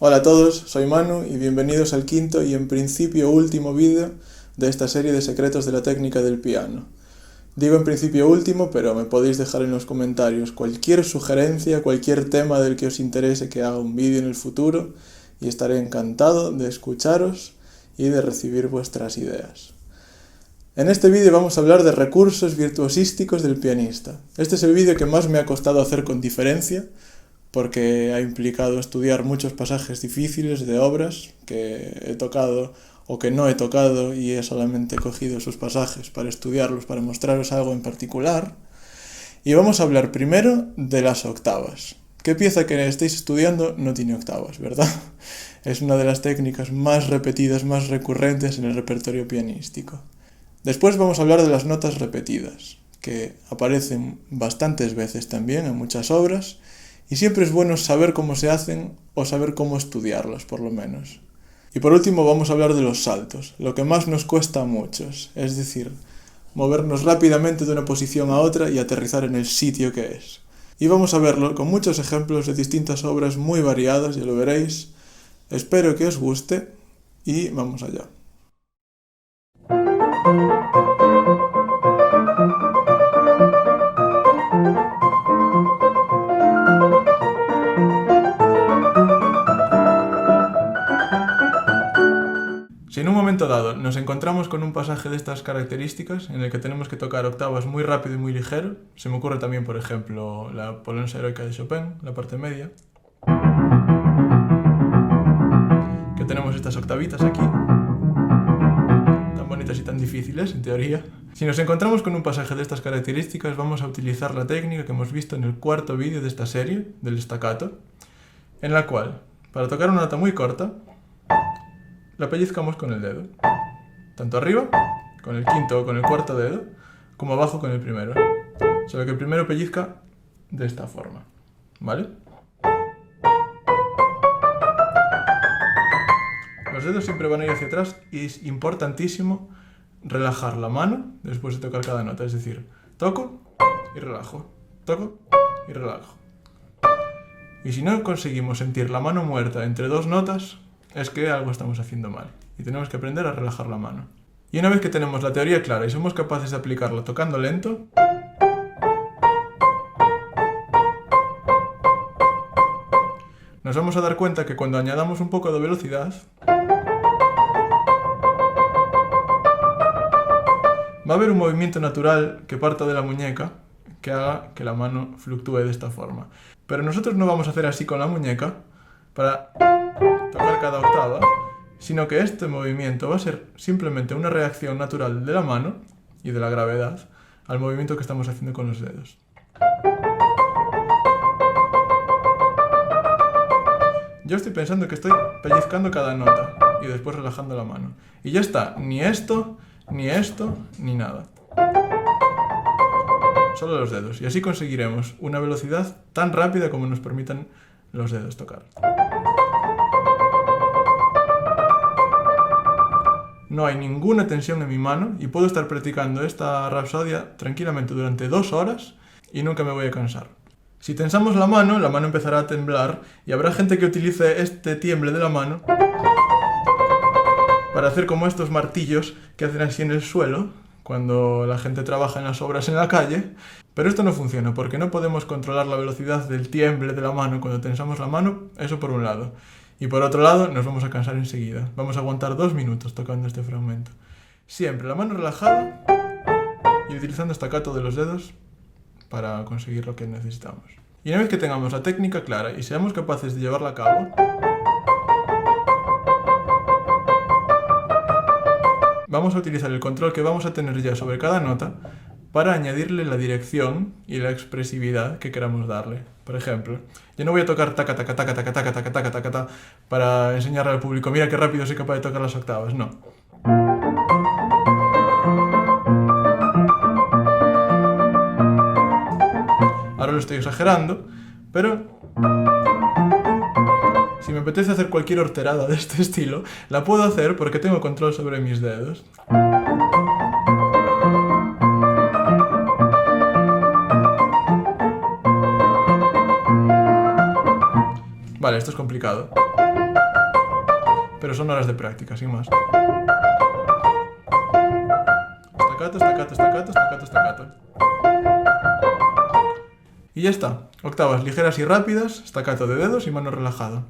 Hola a todos, soy Manu y bienvenidos al quinto y en principio último vídeo de esta serie de secretos de la técnica del piano. Digo en principio último, pero me podéis dejar en los comentarios cualquier sugerencia, cualquier tema del que os interese que haga un vídeo en el futuro y estaré encantado de escucharos y de recibir vuestras ideas. En este vídeo vamos a hablar de recursos virtuosísticos del pianista. Este es el vídeo que más me ha costado hacer con diferencia, porque ha implicado estudiar muchos pasajes difíciles de obras que he tocado o que no he tocado y he solamente cogido esos pasajes para estudiarlos, para mostraros algo en particular. Y vamos a hablar primero de las octavas. ¿Qué pieza que estéis estudiando no tiene octavas, verdad? Es una de las técnicas más repetidas, más recurrentes en el repertorio pianístico. Después vamos a hablar de las notas repetidas, que aparecen bastantes veces también en muchas obras, y siempre es bueno saber cómo se hacen o saber cómo estudiarlas, por lo menos. Y por último vamos a hablar de los saltos, lo que más nos cuesta a muchos, es decir, movernos rápidamente de una posición a otra y aterrizar en el sitio que es. Y vamos a verlo con muchos ejemplos de distintas obras muy variadas, ya lo veréis. Espero que os guste y vamos allá. Si en un momento dado nos encontramos con un pasaje de estas características en el que tenemos que tocar octavas muy rápido y muy ligero, se me ocurre también, por ejemplo, la Polonesa heroica de Chopin, la parte media, que tenemos estas octavitas aquí, tan bonitas y tan difíciles, en teoría. Si nos encontramos con un pasaje de estas características, vamos a utilizar la técnica que hemos visto en el cuarto vídeo de esta serie, del staccato, en la cual, para tocar una nota muy corta, la pellizcamos con el dedo, tanto arriba, con el quinto o con el cuarto dedo, como abajo con el primero. Solo que el primero pellizca de esta forma, ¿vale? Los dedos siempre van a ir hacia atrás y es importantísimo relajar la mano después de tocar cada nota, es decir, toco y relajo, toco y relajo. Y si no conseguimos sentir la mano muerta entre dos notas, es que algo estamos haciendo mal y tenemos que aprender a relajar la mano. Y una vez que tenemos la teoría clara y somos capaces de aplicarla tocando lento, nos vamos a dar cuenta que cuando añadamos un poco de velocidad, va a haber un movimiento natural que parta de la muñeca que haga que la mano fluctúe de esta forma. Pero nosotros no vamos a hacer así con la muñeca para tocar cada octava, sino que este movimiento va a ser simplemente una reacción natural de la mano y de la gravedad al movimiento que estamos haciendo con los dedos. Yo estoy pensando que estoy pellizcando cada nota y después relajando la mano. Y ya está, ni esto, ni nada. Solo los dedos. Y así conseguiremos una velocidad tan rápida como nos permitan los dedos tocar. No hay ninguna tensión en mi mano y puedo estar practicando esta rapsodia tranquilamente durante 2 horas y nunca me voy a cansar. Si tensamos la mano empezará a temblar y habrá gente que utilice este tiemble de la mano para hacer como estos martillos que hacen así en el suelo cuando la gente trabaja en las obras en la calle. Pero esto no funciona porque no podemos controlar la velocidad del tiemble de la mano cuando tensamos la mano, eso por un lado. Y por otro lado, nos vamos a cansar enseguida. Vamos a aguantar 2 minutos tocando este fragmento. Siempre la mano relajada y utilizando staccato de los dedos para conseguir lo que necesitamos. Y una vez que tengamos la técnica clara y seamos capaces de llevarla a cabo, vamos a utilizar el control que vamos a tener ya sobre cada nota para añadirle la dirección y la expresividad que queramos darle. Por ejemplo, yo no voy a tocar taca taca taca taca taca taca taca taca taca para enseñarle al público, mira qué rápido soy capaz de tocar las octavas, no. Ahora lo estoy exagerando, pero si me apetece hacer cualquier horterada de este estilo, la puedo hacer porque tengo control sobre mis dedos. Vale, esto es complicado. pero son horas de práctica, sin más. Staccato, staccato, staccato, staccato, staccato. Y ya está. Octavas ligeras y rápidas, staccato de dedos y mano relajada.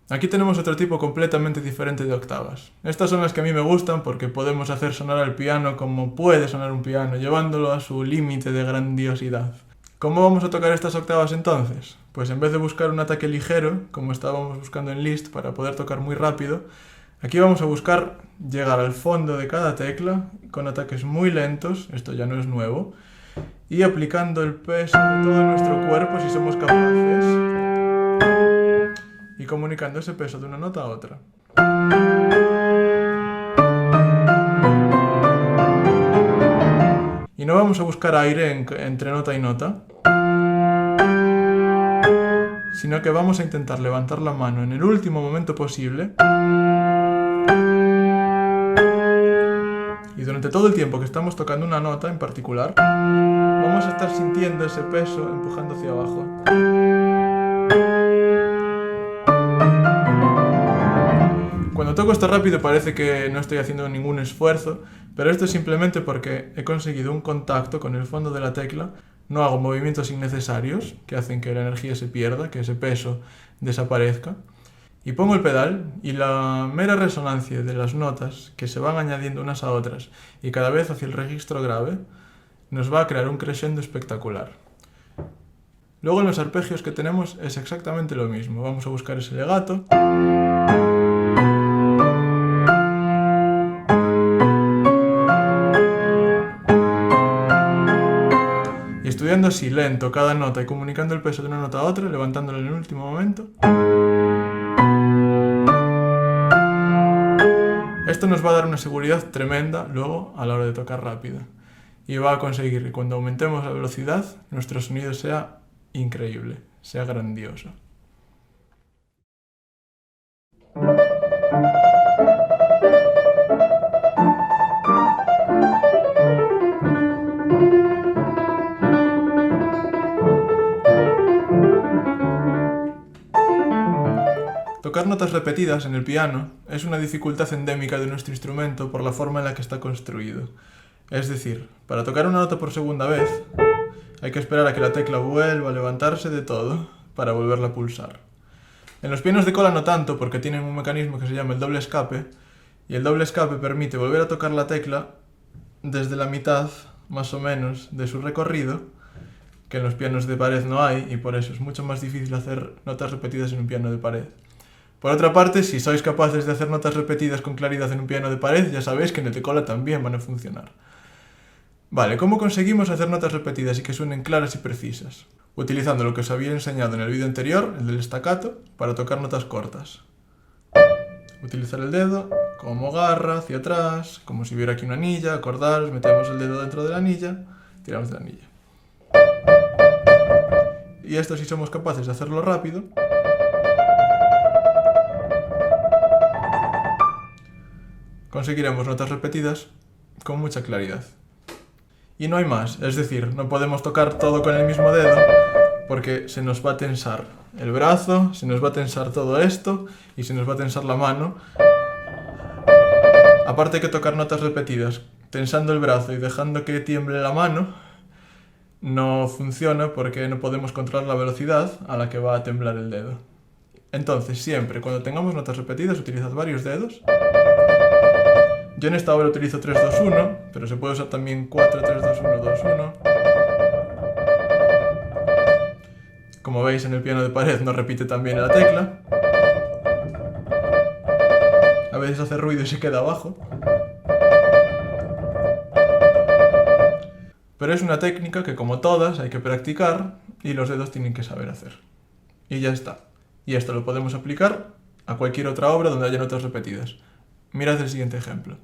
Aquí tenemos otro tipo completamente diferente de octavas. Estas son las que a mí me gustan porque podemos hacer sonar al piano como puede sonar un piano, llevándolo a su límite de grandiosidad. ¿Cómo vamos a tocar estas octavas entonces? Pues en vez de buscar un ataque ligero, como estábamos buscando en Liszt para poder tocar muy rápido, aquí vamos a buscar llegar al fondo de cada tecla con ataques muy lentos, esto ya no es nuevo, y aplicando el peso de todo nuestro cuerpo si somos capaces, y comunicando ese peso de una nota a otra. Y no vamos a buscar aire entre nota y nota, sino que vamos a intentar levantar la mano en el último momento posible y durante todo el tiempo que estamos tocando una nota en particular, vamos a estar sintiendo ese peso empujando hacia abajo. Cuando toco esto rápido parece que no estoy haciendo ningún esfuerzo, pero esto es simplemente porque he conseguido un contacto con el fondo de la tecla, no hago movimientos innecesarios que hacen que la energía se pierda, que ese peso desaparezca, y pongo el pedal y la mera resonancia de las notas que se van añadiendo unas a otras y cada vez hacia el registro grave nos va a crear un crescendo espectacular. Luego en los arpegios que tenemos es exactamente lo mismo, vamos a buscar ese legato. Estudiando así lento cada nota y comunicando el peso de una nota a otra, levantándolo en el último momento. Esto nos va a dar una seguridad tremenda luego a la hora de tocar rápido. Y va a conseguir que cuando aumentemos la velocidad, nuestro sonido sea increíble, sea grandioso. Tocar notas repetidas en el piano es una dificultad endémica de nuestro instrumento por la forma en la que está construido. Es decir, para tocar una nota por segunda vez, hay que esperar a que la tecla vuelva a levantarse de todo para volverla a pulsar. En los pianos de cola no tanto, porque tienen un mecanismo que se llama el doble escape, y el doble escape permite volver a tocar la tecla desde la mitad, más o menos, de su recorrido, que en los pianos de pared no hay, y por eso es mucho más difícil hacer notas repetidas en un piano de pared. Por otra parte, si sois capaces de hacer notas repetidas con claridad en un piano de pared, ya sabéis que en el de cola también van a funcionar. Vale, ¿cómo conseguimos hacer notas repetidas y que suenen claras y precisas? Utilizando lo que os había enseñado en el vídeo anterior, el del staccato, para tocar notas cortas. Utilizar el dedo como garra hacia atrás, como si hubiera aquí una anilla, acordaros, metemos el dedo dentro de la anilla, tiramos de la anilla. Y esto si somos capaces de hacerlo rápido, conseguiremos notas repetidas con mucha claridad. Y no hay más, es decir, no podemos tocar todo con el mismo dedo porque se nos va a tensar el brazo, se nos va a tensar todo esto y se nos va a tensar la mano. Aparte hay que tocar notas repetidas tensando el brazo y dejando que tiemble la mano, no funciona porque no podemos controlar la velocidad a la que va a temblar el dedo. Entonces siempre cuando tengamos notas repetidas utilizad varios dedos. Yo en esta obra utilizo 3-2-1, pero se puede usar también 4-3-2-1-2-1. Como veis en el piano de pared no repite tan bien la tecla. A veces hace ruido y se queda abajo. Pero es una técnica que como todas hay que practicar y los dedos tienen que saber hacer. Y ya está. Y esto lo podemos aplicar a cualquier otra obra donde haya notas repetidas. Mirad el siguiente ejemplo.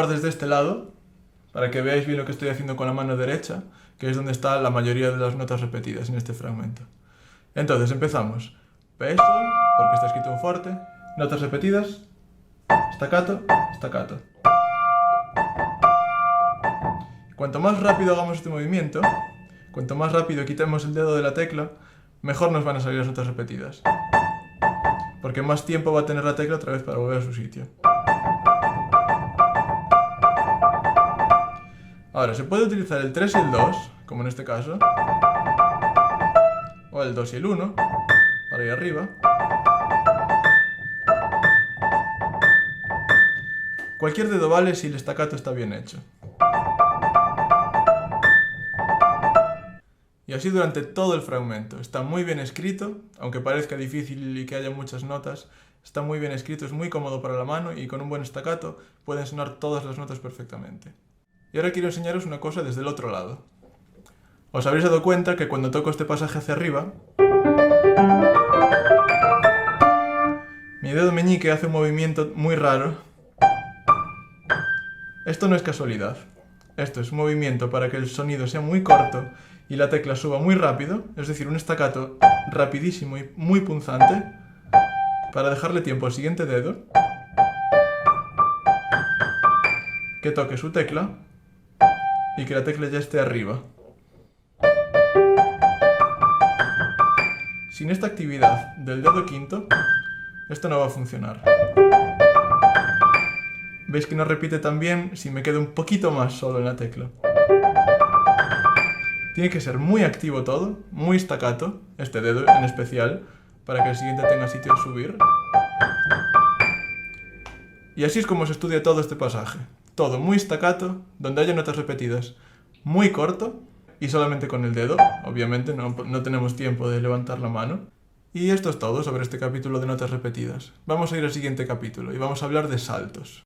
empezar desde este lado, para que veáis bien lo que estoy haciendo con la mano derecha, que es donde está la mayoría de las notas repetidas en este fragmento. Entonces empezamos. Peso, porque está escrito en forte, notas repetidas, staccato, staccato. Cuanto más rápido hagamos este movimiento, cuanto más rápido quitemos el dedo de la tecla, mejor nos van a salir las notas repetidas. Porque más tiempo va a tener la tecla otra vez para volver a su sitio. Ahora, se puede utilizar el 3 y el 2, como en este caso, o el 2 y el 1, para ir arriba. Cualquier dedo vale si el staccato está bien hecho. Y así durante todo el fragmento. Está muy bien escrito, aunque parezca difícil y que haya muchas notas, está muy bien escrito, es muy cómodo para la mano y con un buen staccato pueden sonar todas las notas perfectamente. Y ahora quiero enseñaros una cosa desde el otro lado. Os habréis dado cuenta que cuando toco este pasaje hacia arriba, mi dedo meñique hace un movimiento muy raro. Esto no es casualidad. Esto es un movimiento para que el sonido sea muy corto y la tecla suba muy rápido, es decir, un staccato rapidísimo y muy punzante, para dejarle tiempo al siguiente dedo que toque su tecla y que la tecla ya esté arriba. Sin esta actividad del dedo quinto, esto no va a funcionar. Veis que no repite tan bien si me quedo un poquito más solo en la tecla. Tiene que ser muy activo todo, muy staccato, este dedo en especial, para que el siguiente tenga sitio a subir. Y así es como se estudia todo este pasaje. Todo muy staccato, donde haya notas repetidas, muy corto, y solamente con el dedo. Obviamente no tenemos tiempo de levantar la mano. Y esto es todo sobre este capítulo de notas repetidas. Vamos a ir al siguiente capítulo y vamos a hablar de saltos.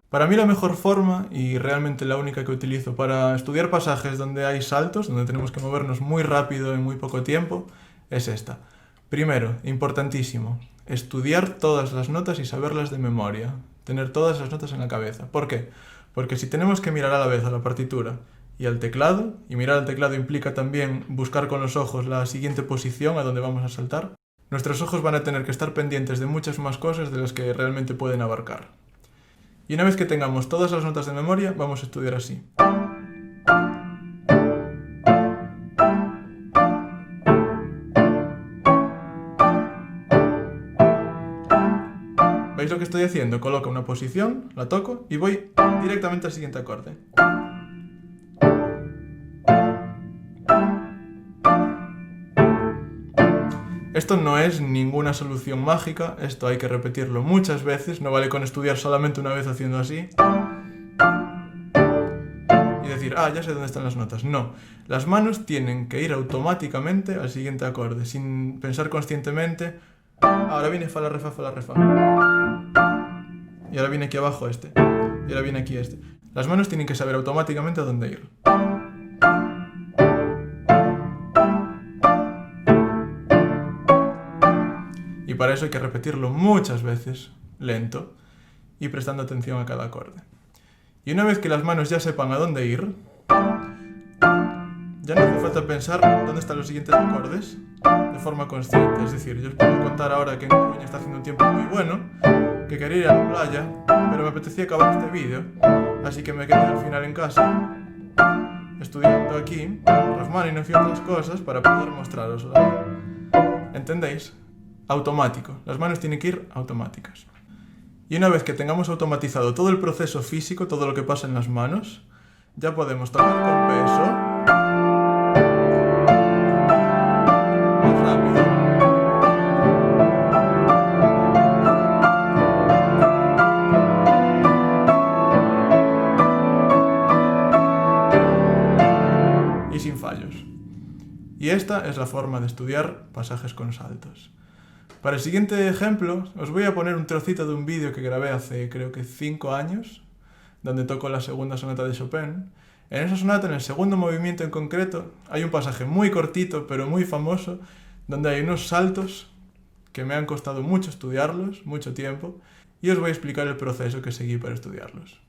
Para mí la mejor forma, y realmente la única que utilizo para estudiar pasajes donde hay saltos, donde tenemos que movernos muy rápido en muy poco tiempo, es esta. Primero, importantísimo, estudiar todas las notas y saberlas de memoria. Tener todas las notas en la cabeza. ¿Por qué? Porque si tenemos que mirar a la vez a la partitura y al teclado, y mirar al teclado implica también buscar con los ojos la siguiente posición a donde vamos a saltar, nuestros ojos van a tener que estar pendientes de muchas más cosas de las que realmente pueden abarcar. Y una vez que tengamos todas las notas de memoria, vamos a estudiar así. ¿Veis lo que estoy haciendo? Coloco una posición, la toco y voy directamente al siguiente acorde. Esto no es ninguna solución mágica, esto hay que repetirlo muchas veces, no vale con estudiar solamente una vez haciendo así y decir, ya sé dónde están las notas. No, las manos tienen que ir automáticamente al siguiente acorde, sin pensar conscientemente, ahora viene fa, la, re, fa, y ahora viene aquí abajo este, y ahora viene aquí este. Las manos tienen que saber automáticamente a dónde ir. Y para eso hay que repetirlo muchas veces, lento, y prestando atención a cada acorde. Y una vez que las manos ya sepan a dónde ir, ya no hace falta pensar dónde están los siguientes acordes de forma consciente. Es decir, yo os puedo contar ahora que en Coruña está haciendo un tiempo muy bueno, que quería ir a la playa, pero me apetecía acabar este vídeo, así que me quedé al final en casa, estudiando aquí, Rachmaninoff y otras cosas, para poder mostraroslo. ¿Entendéis? Automático. Las manos tienen que ir automáticas. Y una vez que tengamos automatizado todo el proceso físico, todo lo que pasa en las manos, ya podemos tocar con peso, más rápido, Y esta es la forma de estudiar pasajes con saltos. Para el siguiente ejemplo, os voy a poner un trocito de un vídeo que grabé hace creo que 5 años, donde toco la segunda sonata de Chopin. En esa sonata, en el segundo movimiento en concreto, hay un pasaje muy cortito, pero muy famoso, donde hay unos saltos que me han costado mucho estudiarlos, mucho tiempo, y os voy a explicar el proceso que seguí para estudiarlos.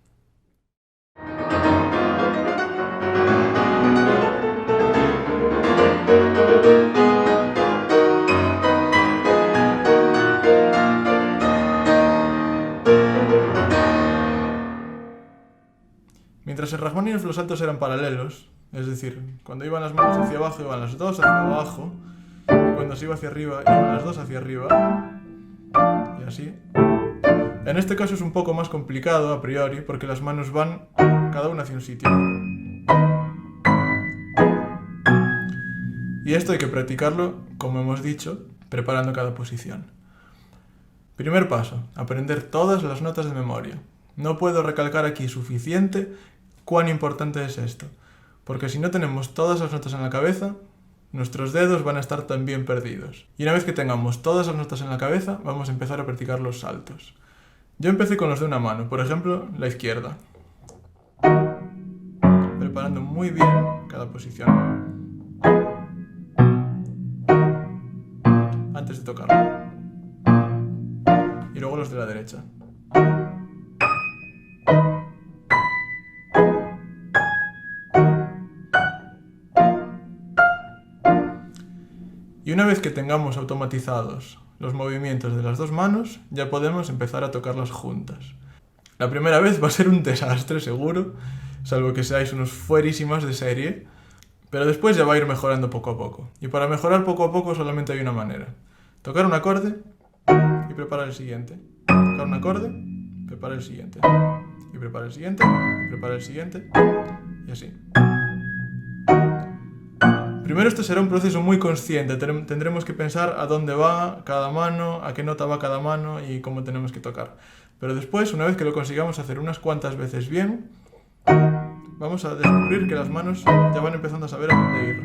Mientras en Rachmaninoff los saltos eran paralelos, es decir, cuando iban las manos hacia abajo iban las dos hacia abajo, y cuando se iba hacia arriba iban las dos hacia arriba, y así. En este caso es un poco más complicado a priori, porque las manos van cada una hacia un sitio. Y esto hay que practicarlo, como hemos dicho, preparando cada posición. Primer paso, aprender todas las notas de memoria. No puedo recalcar aquí suficiente cuán importante es esto, porque si no tenemos todas las notas en la cabeza, nuestros dedos van a estar también perdidos. Y una vez que tengamos todas las notas en la cabeza, vamos a empezar a practicar los saltos. Yo empecé con los de una mano, por ejemplo, la izquierda, preparando muy bien cada posición antes de tocarlo. Y luego los de la derecha. Y una vez que tengamos automatizados los movimientos de las dos manos, ya podemos empezar a tocarlas juntas. La primera vez va a ser un desastre seguro, salvo que seáis unos fuerísimos de serie, pero después ya va a ir mejorando poco a poco. Y para mejorar poco a poco solamente hay una manera. Tocar un acorde y preparar el siguiente. Tocar un acorde, preparar el siguiente. Y preparar el siguiente, y preparar el siguiente, y así. Primero esto será un proceso muy consciente, tendremos que pensar a dónde va cada mano, a qué nota va cada mano y cómo tenemos que tocar. Pero después, una vez que lo consigamos hacer unas cuantas veces bien, vamos a descubrir que las manos ya van empezando a saber a dónde ir.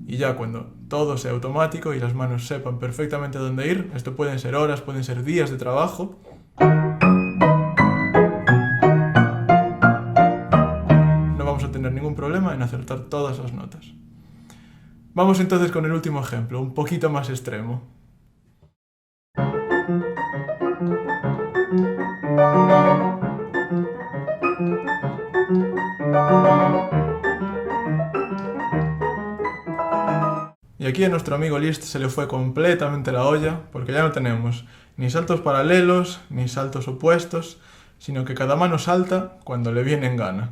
Y ya cuando todo sea automático y las manos sepan perfectamente a dónde ir, esto pueden ser horas, pueden ser días de trabajo, ningún problema en acertar todas las notas. Vamos entonces con el último ejemplo, un poquito más extremo. Y aquí a nuestro amigo Liszt se le fue completamente la olla, porque ya no tenemos ni saltos paralelos, ni saltos opuestos, sino que cada mano salta cuando le viene en gana.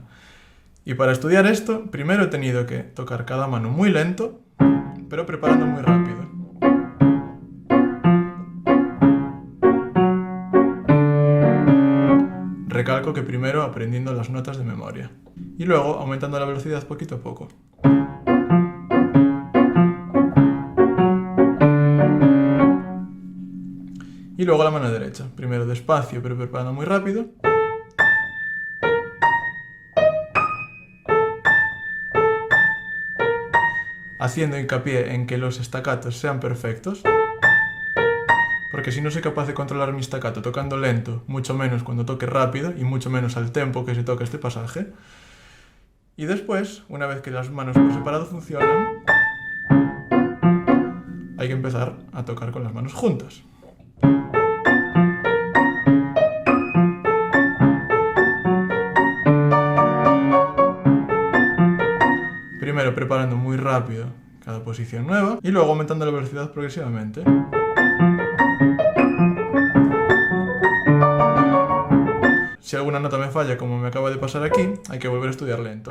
Y para estudiar esto, primero he tenido que tocar cada mano muy lento, pero preparando muy rápido. Recalco que primero aprendiendo las notas de memoria. Y luego aumentando la velocidad poquito a poco. Y luego la mano derecha. Primero despacio, pero preparando muy rápido. Haciendo hincapié en que los staccatos sean perfectos, porque si no soy capaz de controlar mi staccato tocando lento, mucho menos cuando toque rápido y mucho menos al tempo que se toca este pasaje. Y después, una vez que las manos por separado funcionan, hay que empezar a tocar con las manos juntas. Primero preparando muy rápido cada posición nueva y luego aumentando la velocidad progresivamente. Si alguna nota me falla, como me acaba de pasar aquí, hay que volver a estudiar lento.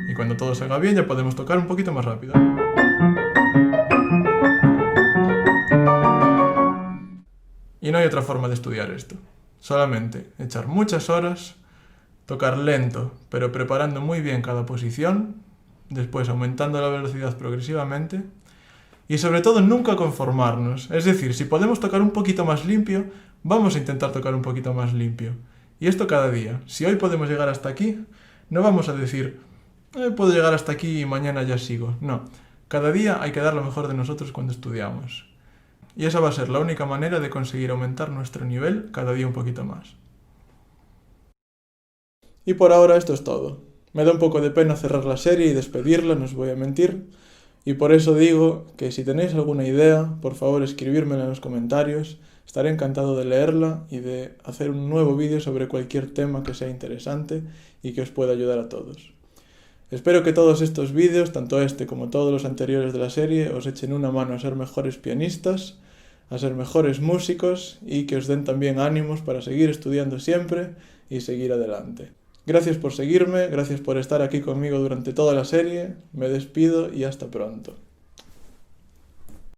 Y cuando todo salga bien ya podemos tocar un poquito más rápido. Y no hay otra forma de estudiar esto. Solamente echar muchas horas, tocar lento, pero preparando muy bien cada posición, después aumentando la velocidad progresivamente, y sobre todo nunca conformarnos. Es decir, si podemos tocar un poquito más limpio, Vamos a intentar tocar un poquito más limpio. Y esto cada día. Si hoy podemos llegar hasta aquí, no vamos a decir, puedo llegar hasta aquí y mañana ya sigo. No, cada día hay que dar lo mejor de nosotros cuando estudiamos. Y esa va a ser la única manera de conseguir aumentar nuestro nivel cada día un poquito más. Y por ahora esto es todo. Me da un poco de pena cerrar la serie y despedirla, no os voy a mentir. Y por eso digo que si tenéis alguna idea, por favor escribírmela en los comentarios. Estaré encantado de leerla y de hacer un nuevo vídeo sobre cualquier tema que sea interesante y que os pueda ayudar a todos. Espero que todos estos vídeos, tanto este como todos los anteriores de la serie, os echen una mano a ser mejores pianistas, a ser mejores músicos y que os den también ánimos para seguir estudiando siempre y seguir adelante. Gracias por seguirme, gracias por estar aquí conmigo durante toda la serie, me despido y hasta pronto.